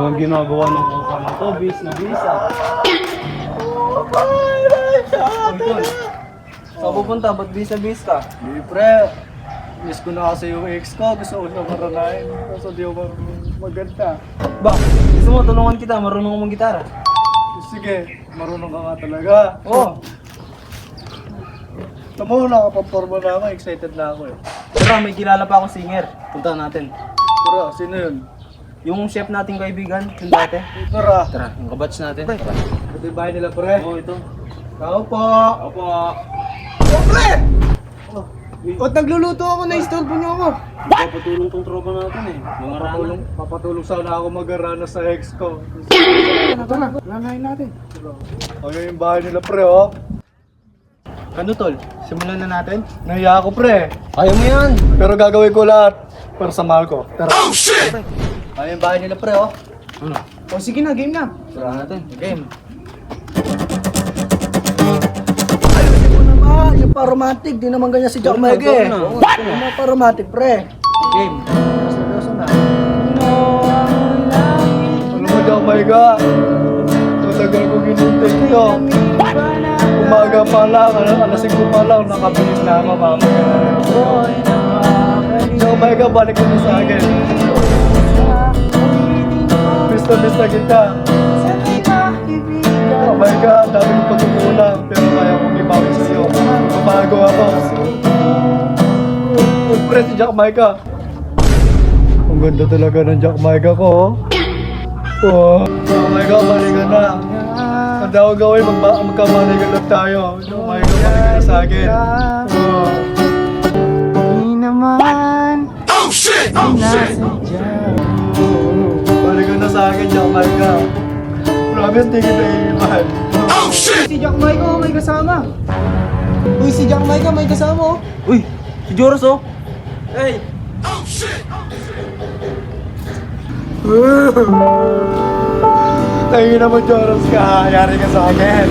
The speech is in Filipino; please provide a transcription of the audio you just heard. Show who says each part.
Speaker 1: Ang ginagawa ng kuka na to, bis na bisa. Saan pupunta? Ba't bis ka?
Speaker 2: Hindi pre, miss ko na kasi yung ex ko. Gusto ko siya maranahin. Kaso di ako maganda.
Speaker 1: Ba, gusto mo tulungan kita, marunong akong mag-gitara.
Speaker 2: Sige, marunong ka nga talaga.
Speaker 1: Oo.
Speaker 2: Tamo, nakapaporma na ako. Excited na ako eh.
Speaker 1: Tara, may kilala pa akong singer. Punta natin.
Speaker 2: Tara, sino yun?
Speaker 1: Yung chef nating kaibigan, yung dati.
Speaker 2: Tara.
Speaker 1: Tara, yung kabatch natin. Tara.
Speaker 2: Ito yung bahay nila pre.
Speaker 1: Oo, ito.
Speaker 2: Tao po.
Speaker 1: Opo.
Speaker 2: Oh, pre! Ba't nagluluto ako? Na-istorbo niyo ako.
Speaker 1: Papatulong tong tropa natin eh. Mga rana.
Speaker 2: Papatulong sana ako mag-arana sa ex ko.
Speaker 1: Tara, lanahin natin.
Speaker 2: Ayun yung bahay nila pre oh.
Speaker 1: Ano tol? Simulan na natin?
Speaker 2: Nahiya ako pre.
Speaker 1: Kaya mo yan!
Speaker 2: Pero gagawin ko lahat para sa mahal ko. Tara. Oh shit! Ayun yung bahay nila pre oh.
Speaker 1: Ano?
Speaker 2: O sige na, game na.
Speaker 1: Tara natin. Game.
Speaker 2: Ayusin mo naman, yung pa-romantic. Di naman ganyan si Jack Mike eh.
Speaker 1: What?
Speaker 2: Yung mga pa-romantic pre.
Speaker 1: Game.
Speaker 2: Seryoso na. Ano mo Jack Mike ah? Tagal ko ginintay ko. Umaga pa lang, alas 5 pa lang, nakabilis na ako mamaya. Jack Mike ah, balik mo na sa akin. Miss na kita. Oh my God, dami kong pagkukulang, pero kaya kong ibawi sa'yo. Babago ako. Pre, si Jack Micah. Ang ganda talaga ng Jack Micah ko, oh. Oh, Jack Micah, balikan na. Ang daw gawin, magkamalikan lang tayo. Jack Micah, balikan na sa akin. Oh.
Speaker 1: Hindi naman.
Speaker 2: Oh shit! Oh shit! Balikan na sa akin, Jack Micah. Promise, di kita iiwan. Oh shit!
Speaker 1: Si Jack Mike oh, may kasama.
Speaker 2: Uy, si Jack Micah may kasama, oh.
Speaker 1: Uy, si Joros oh. Hey!
Speaker 2: Tayo naman, Joros ka. Yari ka sa akin.